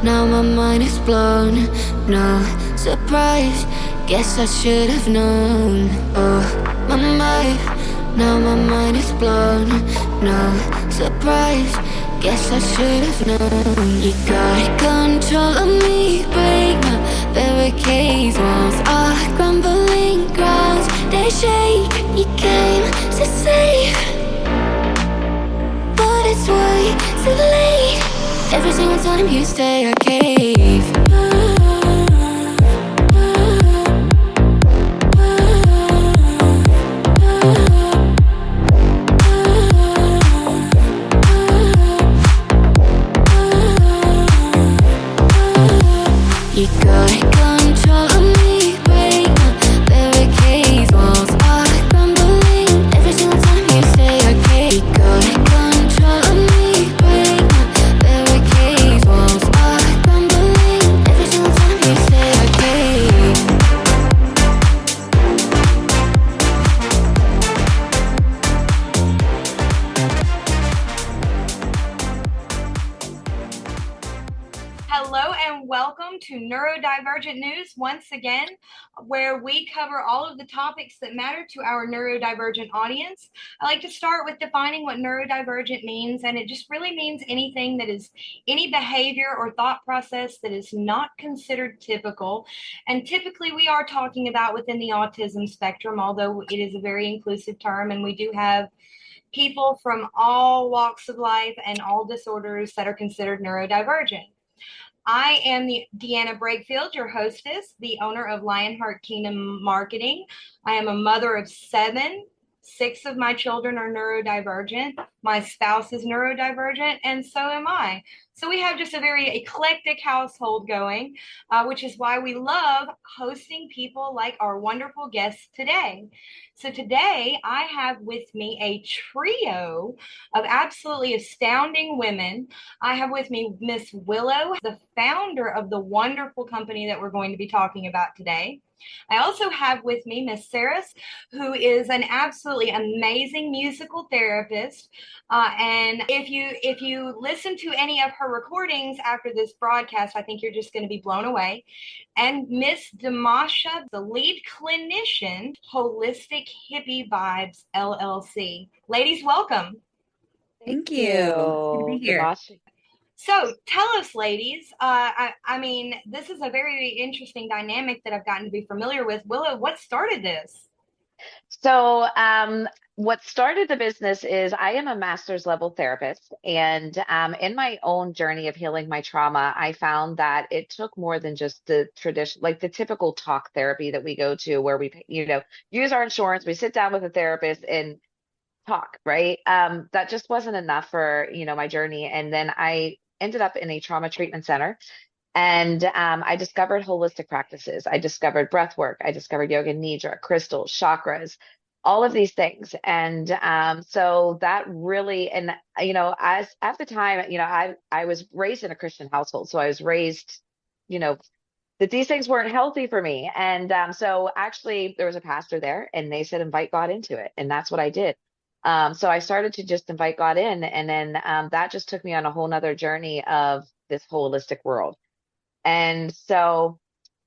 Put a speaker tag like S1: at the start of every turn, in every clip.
S1: now my mind is blown. No surprise, guess I should have known. Oh, my mind, now my mind is blown. No surprise, guess I should have known. You got control of me, break my barricades. Walls are crumbling, grounds they shake. You came to save, but it's way too late. Every single time you say I cave. You got control of me, break my barricades. Walls are crumbling every single time you say I cave. You got control of me, break my barricades. Walls are crumbling every single time you say I cave.
S2: Hello and welcome to Neurodivergent News once again, where we cover all of the topics that matter to our neurodivergent audience. I like to start with defining what neurodivergent means, and it just really means anything that is any behavior or thought process that is not considered typical. And typically we are talking about within the autism spectrum, although it is a very inclusive term, and we do have people from all walks of life and all disorders that are considered neurodivergent. I am the Deanna Brakefield, your hostess, the owner of Lionheart Kingdom Marketing. I am a mother of 7. 6 of my children are neurodivergent. My spouse is neurodivergent, and so am I. So we have just a very eclectic household going, which is why we love hosting people like our wonderful guests today. So today I have with me a trio of absolutely astounding women. I have with me Miss Willow, the founder of the wonderful company that we're going to be talking about today. I also have with me Miss Sarah, who is an absolutely amazing musical therapist. And if you listen to any of her recordings after this broadcast, I think you're just going to be blown away. And Miss Damasha, the lead clinician, Holistic Hippie Vibes LLC. Ladies, welcome.
S3: Thank
S4: Thank
S3: you. Good to be
S4: you,
S3: here.
S4: Dimash.
S2: So tell us, ladies, I mean, this is a very interesting dynamic that I've gotten to be familiar with. Willow, what started this?
S4: So, what started the business is I am a master's level therapist, and in my own journey of healing my trauma, I found that it took more than just the tradition, like the typical talk therapy that we go to, where we, use our insurance, we sit down with a therapist and talk, right? That just wasn't enough for, my journey, and then I ended up in a trauma treatment center. And I discovered holistic practices. I discovered breath work. I discovered yoga nidra, crystals, chakras, all of these things. And so that really, and as at the time, I was raised in a Christian household, so I was raised, you know, that these things weren't healthy for me. And so actually, there was a pastor there, and they said invite God into it, and that's what I did. So I started to just invite God in, and then that just took me on a whole nother journey of this holistic world. And so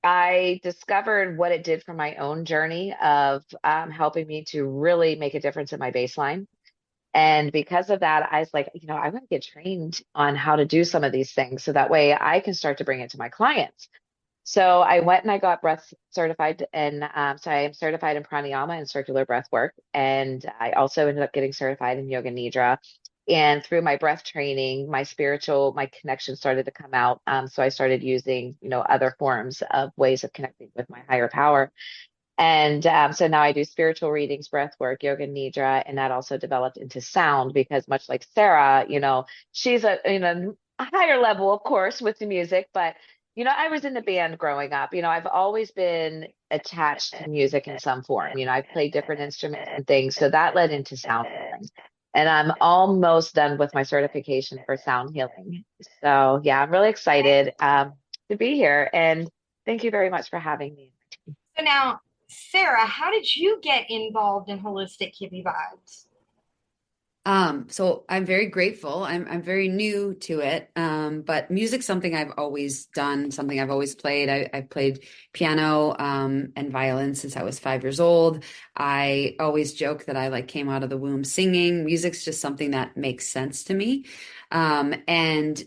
S4: I discovered what it did for my own journey of helping me to really make a difference in my baseline. And because of that, I was like, I want to get trained on how to do some of these things so that way I can start to bring it to my clients. So I went and I got breath certified, and so I am certified in pranayama and circular breath work. And I also ended up getting certified in yoga nidra. And through my breath training, my connection started to come out. So I started using, other forms of ways of connecting with my higher power. And so now I do spiritual readings, breath work, yoga nidra, and that also developed into sound because much like Sarah, she's a higher level, of course, with the music, but I was in the band growing up. I've always been attached to music in some form. I've played different instruments and things, so that led into sound healing. And I'm almost done with my certification for sound healing. So yeah, I'm really excited to be here, and thank you very much for having me.
S2: So now, Sarah, how did you get involved in Holistic Hippie Vibes?
S3: So I'm very grateful. I'm very new to it. But music's something I've always done, something I've always played. I've played piano, and violin since I was 5 years old. I always joke that I like came out of the womb singing. Music's just something that makes sense to me. And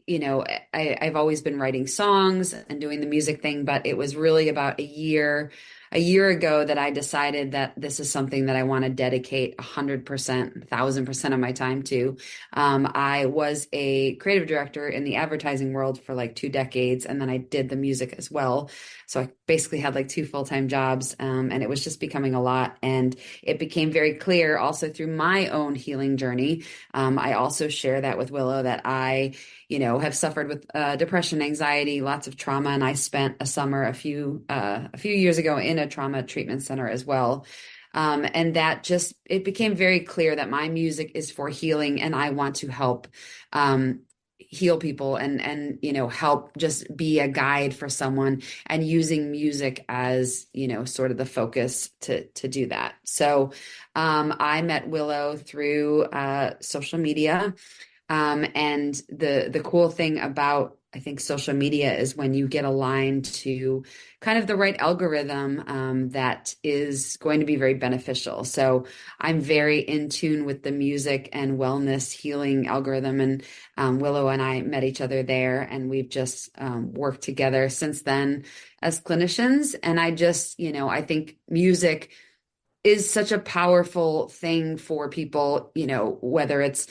S3: you know, I've always been writing songs and doing the music thing, but it was really about a year ago that I decided that this is something that I want to dedicate 100%, 1,000% of my time to. I was a creative director in the advertising world for like 2 decades, and then I did the music as well. So I basically had like two full-time jobs, and it was just becoming a lot. And it became very clear also through my own healing journey. I also share that with Willow that have suffered with depression, anxiety, lots of trauma, and I spent a summer a few years ago in a trauma treatment center as well. And that just it became very clear that my music is for healing, and I want to help heal people and help just be a guide for someone, and using music as sort of the focus to do that. So I met Willow through social media. And the cool thing about, I think, social media is when you get aligned to kind of the right algorithm, that is going to be very beneficial. So I'm very in tune with the music and wellness healing algorithm. And Willow and I met each other there, and we've just worked together since then as clinicians. And I think music is such a powerful thing for people, whether it's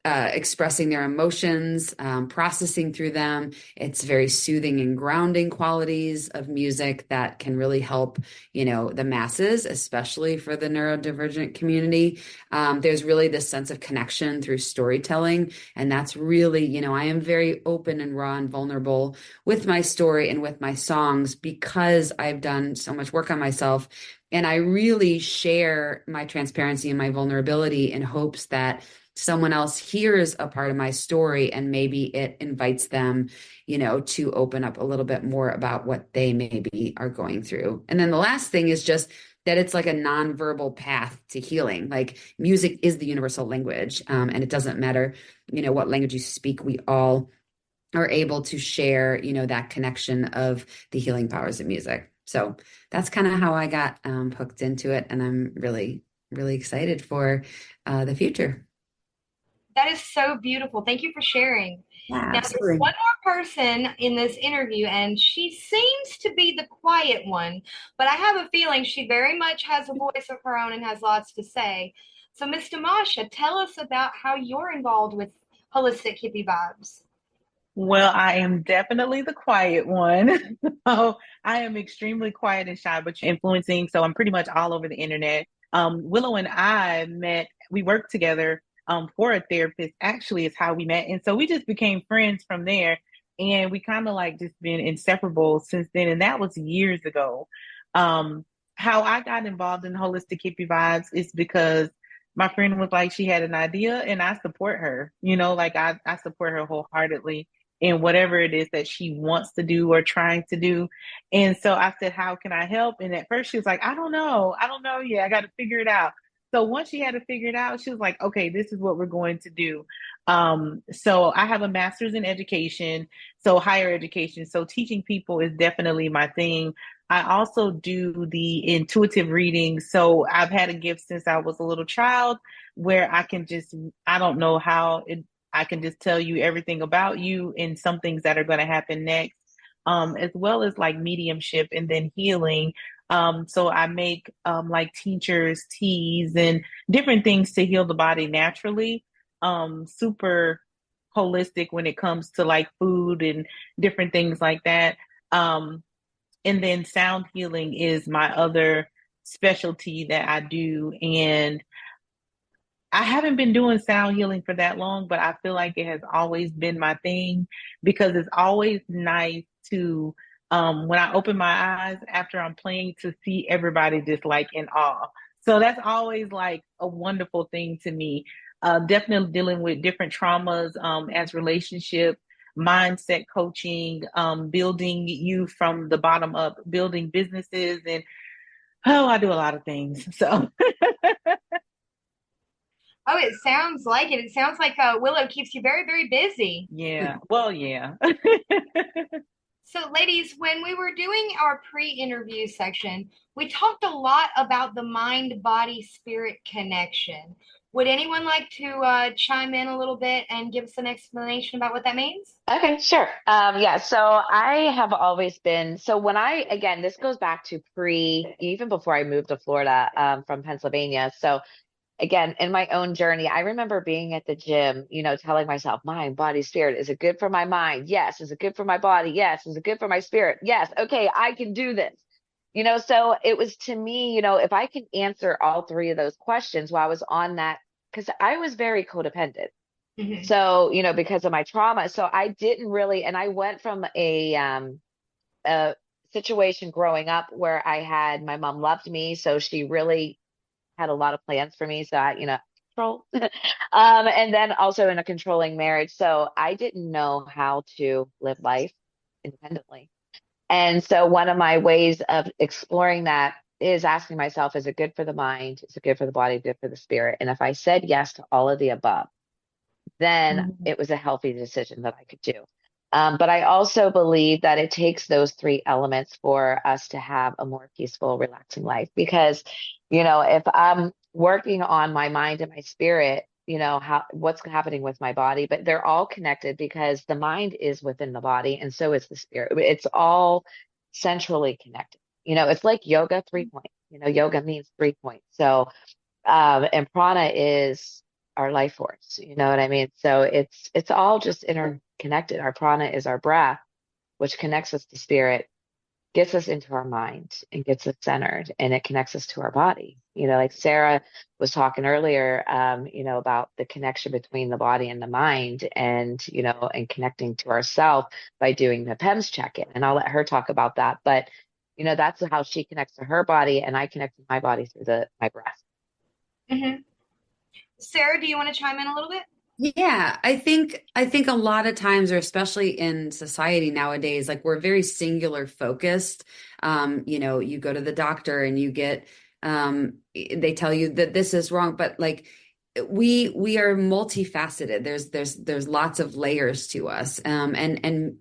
S3: expressing their emotions, processing through them. It's very soothing and grounding qualities of music that can really help, the masses, especially for the neurodivergent community. There's really this sense of connection through storytelling. And that's really, I am very open and raw and vulnerable with my story and with my songs because I've done so much work on myself. And I really share my transparency and my vulnerability in hopes that someone else hears a part of my story and maybe it invites them, to open up a little bit more about what they maybe are going through. And then the last thing is just that it's like a nonverbal path to healing. Like music is the universal language, and it doesn't matter, what language you speak. We all are able to share, that connection of the healing powers of music. So that's kind of how I got hooked into it, and I'm really, really excited for the future.
S2: That is so beautiful. Thank you for sharing.
S3: Yeah,
S2: Now, there's
S3: absolutely.
S2: one more person in this interview, and she seems to be the quiet one, but I have a feeling she very much has a voice of her own and has lots to say. So, Miss Damasha, tell us about how you're involved with Holistic Hippie Vibes.
S5: Well, I am definitely the quiet one. So I am extremely quiet and shy, but influencing. So I'm pretty much all over the internet. Willow and I met, we worked together for a therapist, actually, is how we met. And so we just became friends from there. And we kind of like just been inseparable since then. And that was years ago. How I got involved in Holistic Hippie Vibes is because my friend was like, she had an idea and I support her, like I support her wholeheartedly in whatever it is that she wants to do or trying to do. And so I said, how can I help? And at first she was like, I don't know. I don't know yet. I got to figure it out. So once she had to figure it out, she was like, okay, this is what we're going to do. So I have a master's in education, so higher education. So teaching people is definitely my thing. I also do the intuitive reading. So I've had a gift since I was a little child where I don't know how I can just tell you everything about you and some things that are going to happen next, as well as like mediumship and then healing. So I make like tinctures, teas, and different things to heal the body naturally. Super holistic when it comes to like food and different things like that. And then sound healing is my other specialty that I do. And I haven't been doing sound healing for that long, but I feel like it has always been my thing because it's always nice to, when I open my eyes after I'm playing, to see everybody just like in awe. So that's always like a wonderful thing to me. Definitely dealing with different traumas as relationship, mindset coaching, building you from the bottom up, building businesses, and I do a lot of things. So
S2: Oh, it sounds like it. It sounds like Willow keeps you very, very busy.
S5: Yeah. Well, yeah.
S2: So, ladies, when we were doing our pre-interview section, we talked a lot about the mind, body, spirit connection. Would anyone like to chime in a little bit and give us an explanation about what that means?
S4: Okay, sure. Yeah, so I have always been, so when again, this goes back to even before I moved to Florida, from Pennsylvania. So again, in my own journey, I remember being at the gym, telling myself, mind, body, spirit, is it good for my mind? Yes. Is it good for my body? Yes. Is it good for my spirit? Yes. Okay, I can do this. So it was to me, if I can answer all three of those questions while I was on that, because I was very codependent.
S2: Hmm.
S4: So, because of my trauma. So I didn't really, and I went from a situation growing up where my mom loved me. So she really had a lot of plans for me. So control. And then also in a controlling marriage. So I didn't know how to live life independently. And so one of my ways of exploring that is asking myself, is it good for the mind? Is it good for the body? Good for the spirit? And if I said yes to all of the above, then
S5: Mhm.
S4: it was a healthy decision that I could do. But I also believe that it takes those three elements for us to have a more peaceful, relaxing life. Because, if I'm working on my mind and my spirit, what's happening with my body, but they're all connected because the mind is within the body and so is the spirit. It's all centrally connected. It's like yoga 3 point. Yoga means 3 points. So and prana is our life force, you know what I mean? So it's all just interconnected. Our prana is our breath, which connects us to spirit, gets us into our mind and gets us centered, and it connects us to our body. Like Sarah was talking earlier, about the connection between the body and the mind, and connecting to ourself by doing the PEMS check-in. And I'll let her talk about that. But that's how she connects to her body, and I connect to my body through my breath.
S2: Hmm. Sarah, do you want to chime in a little bit?
S3: Yeah, I think a lot of times, or especially in society nowadays, like we're very singular focused. You go to the doctor and you get they tell you that this is wrong, but like we are multifaceted. There's lots of layers to us. And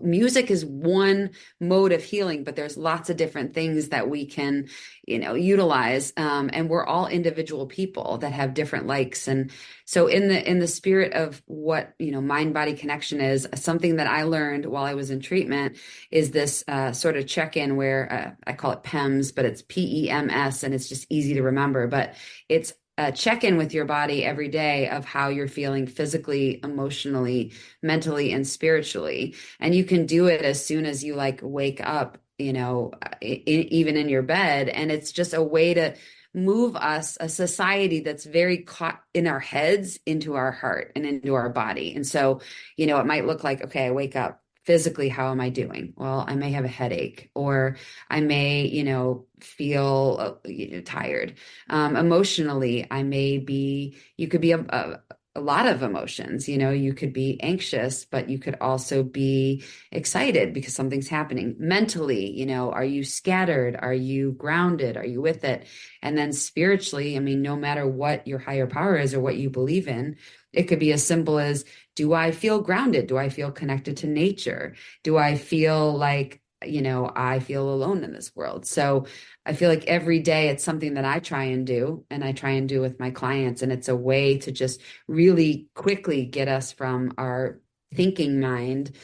S3: music is one mode of healing, but there's lots of different things that we can, utilize. And we're all individual people that have different likes. And so in the spirit of what, mind body connection is, something that I learned while I was in treatment is this sort of check-in where I call it PEMS, but it's PEMS, and it's just easy to remember. But it's a check-in with your body every day of how you're feeling physically, emotionally, mentally, and spiritually. And you can do it as soon as you like wake up, even in your bed. And it's just a way to move us, a society that's very caught in our heads, into our heart and into our body. And so, it might look like, okay, I wake up physically, how am I doing? Well, I may have a headache, or I may, feel tired. Emotionally, you could be a lot of emotions. You could be anxious, but you could also be excited because something's happening. Mentally, are you scattered? Are you grounded? Are you with it? And then spiritually, I mean, no matter what your higher power is or what you believe in, it could be as simple as, do I feel grounded? Do I feel connected to nature? Do I feel like, I feel alone in this world? So I feel like every day it's something that I try and do, and I try and do with my clients. And it's a way to just really quickly get us from our thinking mind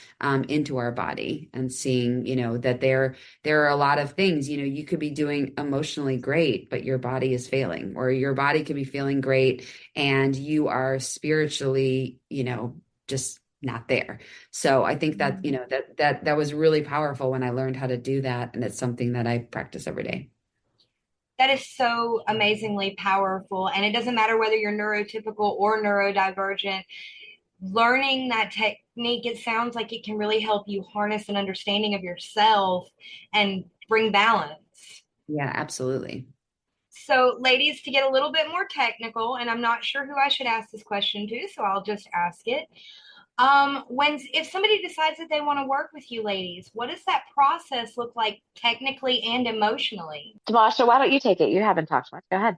S3: into our body, and seeing, that there are a lot of things, you could be doing emotionally great, but your body is failing, or your body could be feeling great and you are spiritually, just not there. So I think that, that was really powerful when I learned how to do that. And it's something that I practice every day.
S2: That is so amazingly powerful. And it doesn't matter whether you're neurotypical or neurodivergent, learning that technique, it sounds like it can really help you harness an understanding of yourself and bring balance.
S3: Yeah, absolutely.
S2: So, ladies, to get a little bit more technical, and I'm not sure who I should ask this question to, so I'll just ask it. If somebody decides that they want to work with you, ladies, what does that process look like technically and emotionally?
S4: Tamasha, why don't you take it? You haven't talked much. Go ahead.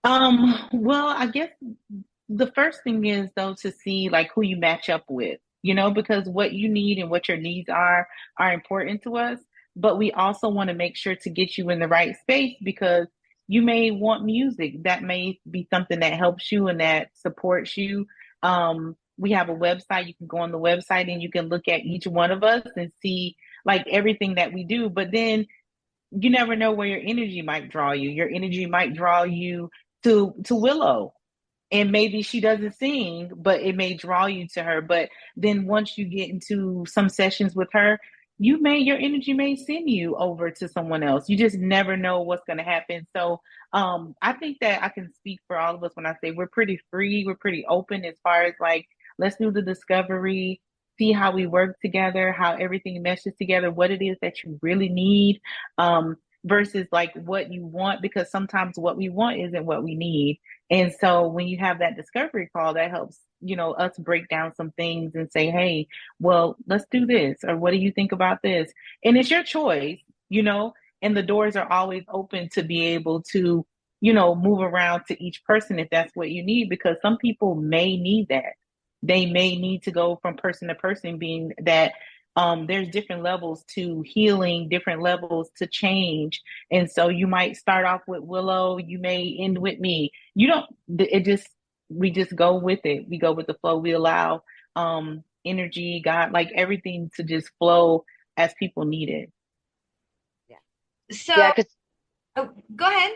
S5: Well, I guess the first thing is though to see like who you match up with, because what you need and what your needs are important to us, but we also want to make sure to get you in the right space because you may want music. That may be something that helps you and that supports you. We have a website. You can go on the website and you can look at each one of us and see like everything that we do. But then you never know where your energy might draw you. Your energy might draw you to Willow, and maybe she doesn't sing, but it may draw you to her. But then once you get into some sessions with her, your energy may send you over to someone else. You just never know what's going to happen. So I think that I can speak for all of us when I say we're pretty free, we're pretty open as far as like, let's do the discovery, see how we work together, how everything meshes together, what it is that you really need. Versus like what you want, because sometimes what we want isn't what we need. And so when you have that discovery call, that helps, us break down some things and say, hey, well, let's do this. Or what do you think about this? And it's your choice, and the doors are always open to be able to, move around to each person if that's what you need, because some people may need that. They may need to go from person to person, being that there's different levels to healing, different levels to change. And so you might start off with Willow, you may end with me. You don't, it just, we just go with it. We go with the flow. We allow energy, God, like everything to just flow as people need it.
S4: Yeah.
S2: So,
S4: Yeah, because
S2: go ahead.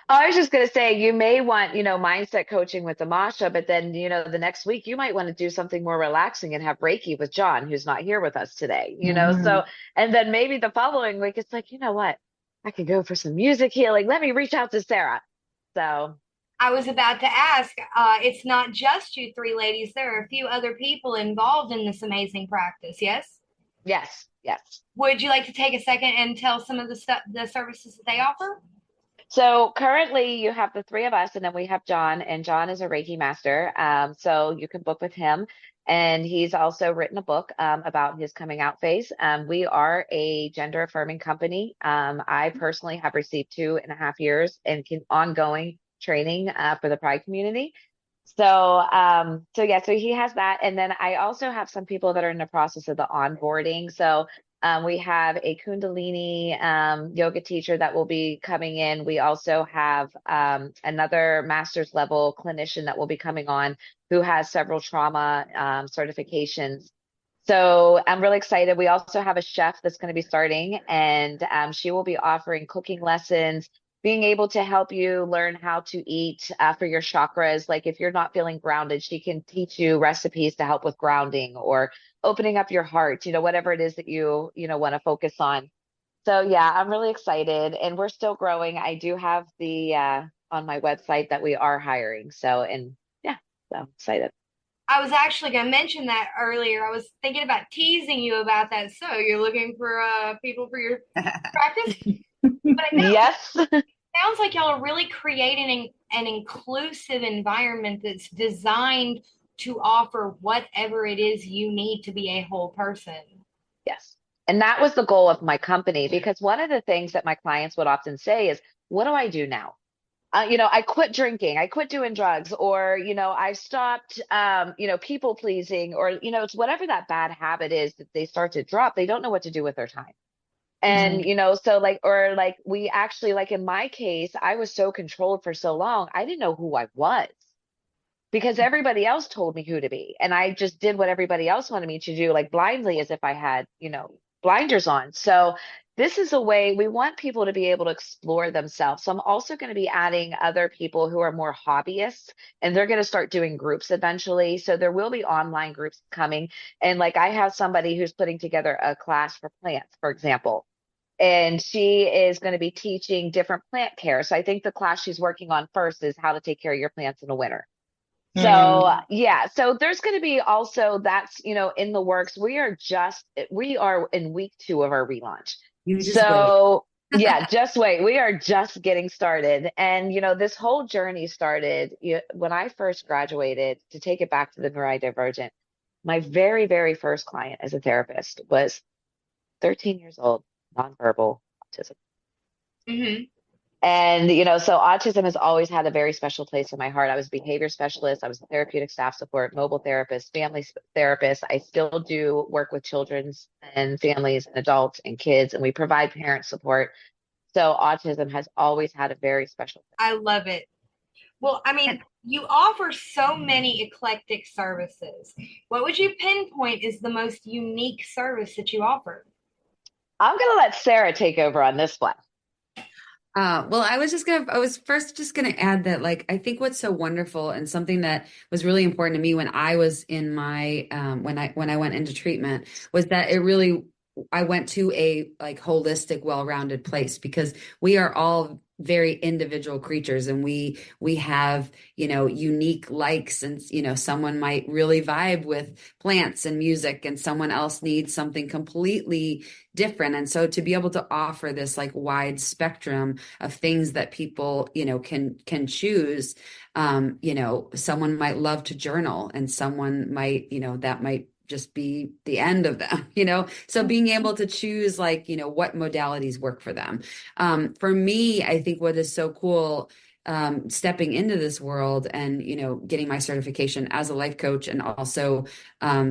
S4: I was just going to say, you may want, mindset coaching with Amasha, but then, the next week you might want to do something more relaxing and have Reiki with John, who's not here with us today.
S5: Mm-hmm.
S4: So, and then maybe the following week, it's like, you know what? I could go for some music healing. Let me reach out to Sarah. So,
S2: I was about to ask, it's not just you three ladies. There are a few other people involved in this amazing practice, yes?
S4: yes, yes.
S2: Would you like to take a second and tell some of the services that they offer?
S4: So currently you have the three of us, and then we have John, and John is a Reiki master. So you can book with him. And he's also written a book about his coming out phase. We are a gender affirming company. I personally have received 2.5 years and ongoing training for the Pride community. So yeah, so he has that. And then I also have some people that are in the process of the onboarding. So we have a Kundalini yoga teacher that will be coming in. We also have another master's level clinician that will be coming on who has several trauma certifications. So I'm really excited. We also have a chef that's going to be starting, and she will be offering cooking lessons, being able to help you learn how to eat for your chakras. Like if you're not feeling grounded, she can teach you recipes to help with grounding or opening up your heart, whatever it is that you want to focus on. So yeah, I'm really excited, and we're still growing. I do have the on my website that we are hiring. So, and yeah, so I'm excited.
S2: I was actually going to mention that earlier. I was thinking about teasing you about that. So you're looking for people for your practice? But I know
S4: Yes.
S2: it sounds like y'all are really creating an inclusive environment that's designed to offer whatever it is you need to be a whole person.
S4: Yes. And that was the goal of my company, because one of the things that my clients would often say is, what do I do now? I quit drinking, I quit doing drugs, or, I stopped, people pleasing, or, it's whatever that bad habit is that they start to drop. They don't know what to do with their time. And,
S5: Mm-hmm.
S4: so like, or like we actually, like in my case, I was so controlled for so long, I didn't know who I was because everybody else told me who to be. And I just did what everybody else wanted me to do, like blindly, as if I had, blinders on. So this is a way we want people to be able to explore themselves. So I'm also going to be adding other people who are more hobbyists, and they're going to start doing groups eventually. So there will be online groups coming. And like I have somebody who's putting together a class for plants, for example. And she is going to be teaching different plant care. So I think the class she's working on first is how to take care of your plants in the winter. So
S5: Mm-hmm.
S4: yeah, so there's going to be also that's, in the works. We are in week 2 of our relaunch.
S3: You just wait.
S4: So yeah, just wait. We are just getting started. And, this whole journey started when I first graduated. To take it back to the neurodivergent, my very, very first client as a therapist was 13 years old, nonverbal autism.
S2: Mm-hmm.
S4: And, so autism has always had a very special place in my heart. I was a behavior specialist. I was a therapeutic staff support, mobile therapist, therapist. I still do work with children's and families and adults and kids, and we provide parent support. So autism has always had a very special place.
S2: I love it. Well, I mean, you offer so many eclectic services. What would you pinpoint is the most unique service that you offer?
S4: I'm going to let Sarah take over on this one.
S3: Well, I was first just gonna add that, like, I think what's so wonderful and something that was really important to me when I was in my, when I went into treatment was that I went to a like holistic, well-rounded place, because we are all very individual creatures, and we have, unique likes, and, someone might really vibe with plants and music, and someone else needs something completely different. And so to be able to offer this like wide spectrum of things that people, can choose, someone might love to journal, and someone might, that might just be the end of them, so being able to choose, like, what modalities work for them. For me, I think what is so cool, stepping into this world and, getting my certification as a life coach, and also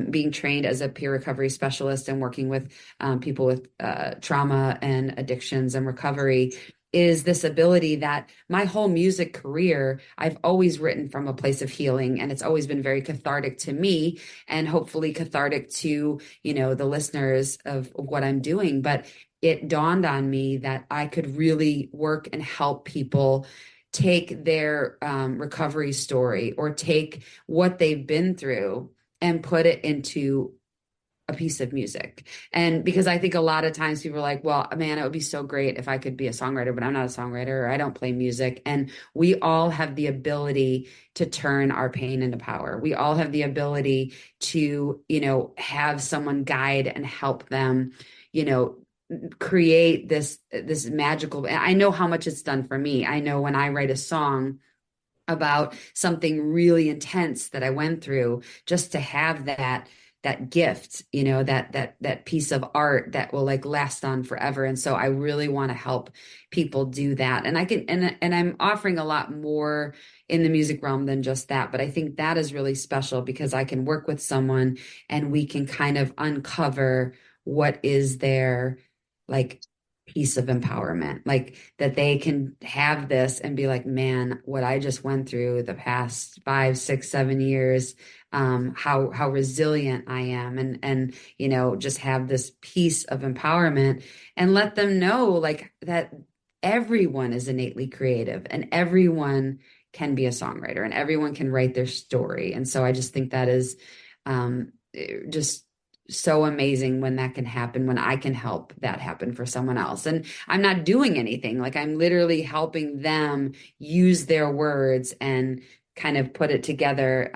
S3: being trained as a peer recovery specialist and working with people with trauma and addictions and recovery, is this ability that my whole music career, I've always written from a place of healing, and it's always been very cathartic to me, and hopefully cathartic to, the listeners of what I'm doing. But it dawned on me that I could really work and help people take their recovery story, or take what they've been through and put it into a piece of music. And because I think a lot of times people are like, well, man, it would be so great if I could be a songwriter, but I'm not a songwriter, or I don't play music. And we all have the ability to turn our pain into power. We all have the ability to, have someone guide and help them, create this magical. I know how much it's done for me. I know when I write a song about something really intense that I went through, just to have that gift, that piece of art that will like last on forever. And so I really want to help people do that. And and I'm offering a lot more in the music realm than just that. But I think that is really special, because I can work with someone and we can kind of uncover what is their like piece of empowerment, like that they can have this and be like, man, what I just went through the past 5, 6, 7 years, how resilient I am, and just have this piece of empowerment, and let them know like that everyone is innately creative, and everyone can be a songwriter, and everyone can write their story. And so I just think that is just so amazing when that can happen, when I can help that happen for someone else. And I'm not doing anything, like I'm literally helping them use their words and kind of put it together,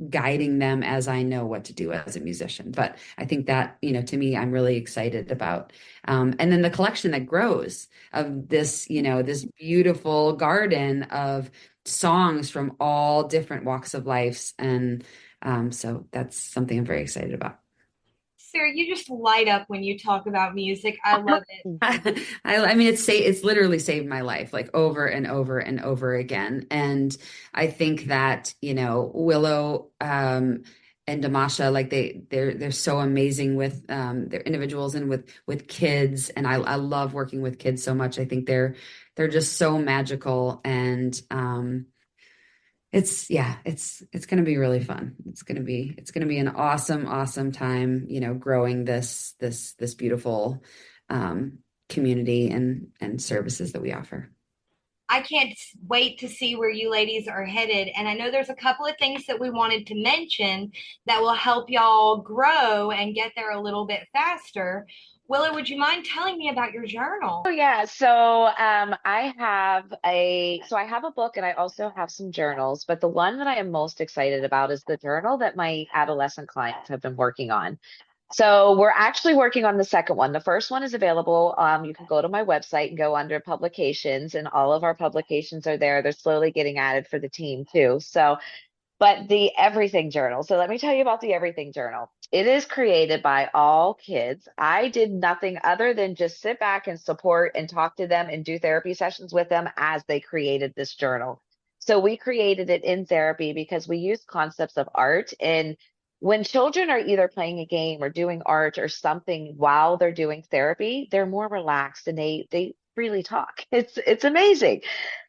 S3: guiding them as I know what to do as a musician. But I think that, to me, I'm really excited about. And then the collection that grows of this, this beautiful garden of songs from all different walks of life. And so that's something I'm very excited about.
S2: Sarah, you just light up when you talk about music. I love it.
S3: I mean, it's literally saved my life, like over and over and over again. And I think that, Willow and Damasha, like they're so amazing with their individuals and with kids. And I love working with kids so much. I think they're just so magical. And it's going to be really fun. It's going to be an awesome time, growing this beautiful community and services that we offer.
S2: I can't wait to see where you ladies are headed. And I know there's a couple of things that we wanted to mention that will help y'all grow and get there a little bit faster. Willow, would you mind telling me about your journal?
S4: Oh yeah, so I have a book, and I also have some journals, but the one that I am most excited about is the journal that my adolescent clients have been working on. So we're actually working on the second one. The first one is available. You can go to my website and go under publications, and all of our publications are there. They're slowly getting added for the team too. So But the Everything Journal. So let me tell you about the Everything Journal. It is created by all kids. I did nothing other than just sit back and support and talk to them and do therapy sessions with them as they created this journal. So we created it in therapy because we use concepts of art. And when children are either playing a game or doing art or something while they're doing therapy, they're more relaxed and they freely talk. It's amazing.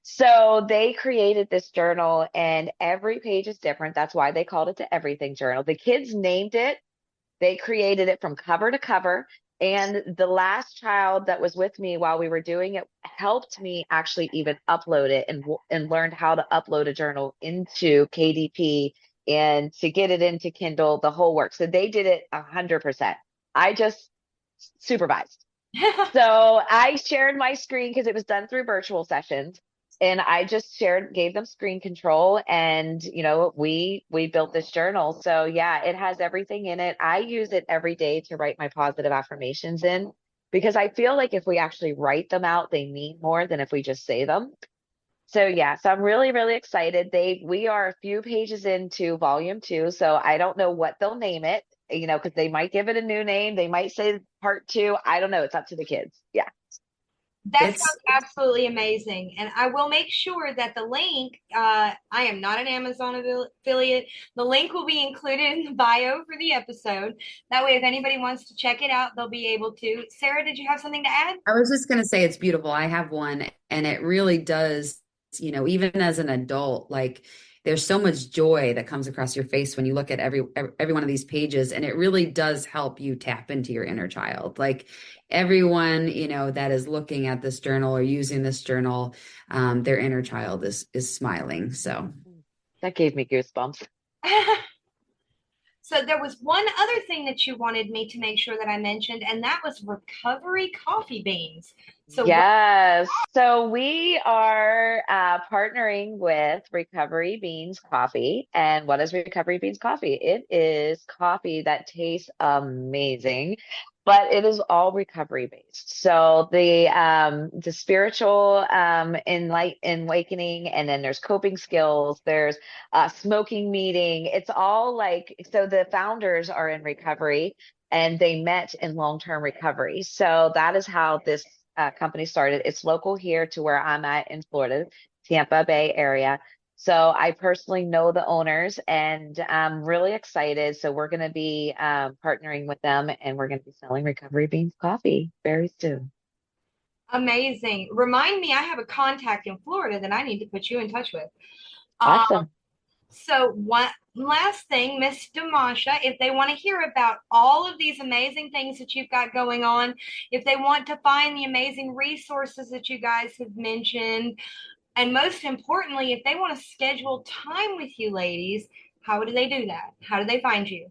S4: So they created this journal and every page is different. That's why they called it the Everything Journal. The kids named it. They created it from cover to cover. And the last child that was with me while we were doing it helped me actually even upload it and learned how to upload a journal into KDP and to get it into Kindle, the whole work. So they did it 100%. I just supervised. So I shared my screen because it was done through virtual sessions. And I just gave them screen control and, we built this journal. So yeah, it has everything in it. I use it every day to write my positive affirmations in because I feel like if we actually write them out, they mean more than if we just say them. So yeah, so I'm really, really excited. We are a few pages into volume 2, so I don't know what they'll name it, because they might give it a new name. They might say part 2. I don't know. It's up to the kids. Yeah.
S2: That
S3: It's
S2: sounds absolutely amazing. And I will make sure that the link, I am not an Amazon affiliate. The link will be included in the bio for the episode. That way, if anybody wants to check it out, they'll be able to. Sarah, did you have something to add?
S3: I was just going to say it's beautiful. I have one and it really does, even as an adult, like there's so much joy that comes across your face when you look at every one of these pages, and it really does help you tap into your inner child. Like everyone, that is looking at this journal or using this journal, their inner child is smiling. So
S4: That gave me goosebumps.
S2: So there was one other thing that you wanted me to make sure that I mentioned, and that was recovery coffee beans. So
S4: Yes. So we are partnering with Recovery Beans Coffee. And what is Recovery Beans Coffee? It is coffee that tastes amazing, but it is all recovery based. So the spiritual enlightening, and then there's coping skills, there's smoking meeting. It's all so the founders are in recovery and they met in long-term recovery. So that is how this company started. It's local here to where I'm at in Florida, Tampa Bay area. So I personally know the owners and I'm really excited. So we're going to be partnering with them and we're going to be selling Recovery Beans coffee very soon.
S2: amazing. Remind me, I have a contact in Florida that I need to put you in touch with.
S4: Awesome.
S2: So one last thing, Miss Damasha, if they want to hear about all of these amazing things that you've got going on, if they want to find the amazing resources that you guys have mentioned, and most importantly, if they want to schedule time with you ladies, how do they do that? How do they find you?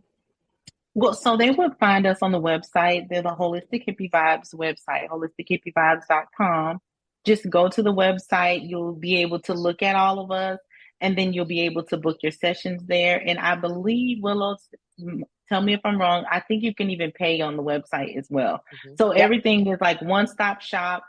S5: Well, so they would find us on the website. They're the Holistic Hippie Vibes website, holistichippievibes.com. Just go to the website. You'll be able to look at all of us, and then you'll be able to book your sessions there. And I believe, Willow, tell me if I'm wrong, I think you can even pay on the website as well. So
S4: Yep.
S5: everything is like one-stop shop.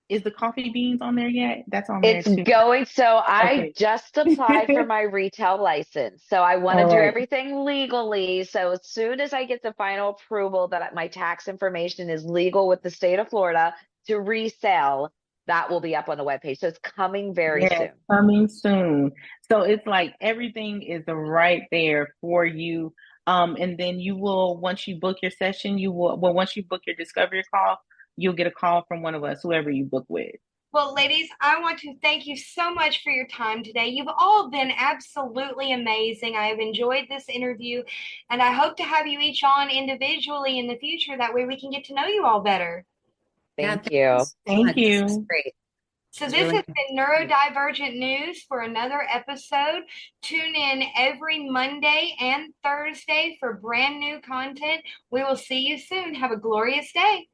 S5: Is the coffee beans on there yet? That's on there
S4: It's
S5: too.
S4: going. So I
S5: Okay.
S4: just applied for my retail license. So I want to
S5: All
S4: do
S5: right.
S4: everything legally. So as soon as I get the final approval that my tax information is legal with the state of Florida to resell, that will be up on the webpage. So it's coming very
S5: Yes,
S4: soon.
S5: coming soon. So it's like everything is right there for you. And then you will, once you book your session, once you book your discovery call, you'll get a call from one of us, whoever you book with.
S2: Well, ladies, I want to thank you so much for your time today. You've all been absolutely amazing. I have enjoyed this interview, and I hope to have you each on individually in the future. That way we can get to know you all better.
S3: yeah,
S4: Thank
S3: thank you
S4: you.
S3: so
S5: Thank
S3: much. This was
S5: you.
S3: great.
S2: So
S3: It was
S2: this
S3: really
S2: has been Neurodivergent News for another episode. Tune in every Monday and Thursday for brand new content. We will see you soon. Have a glorious day.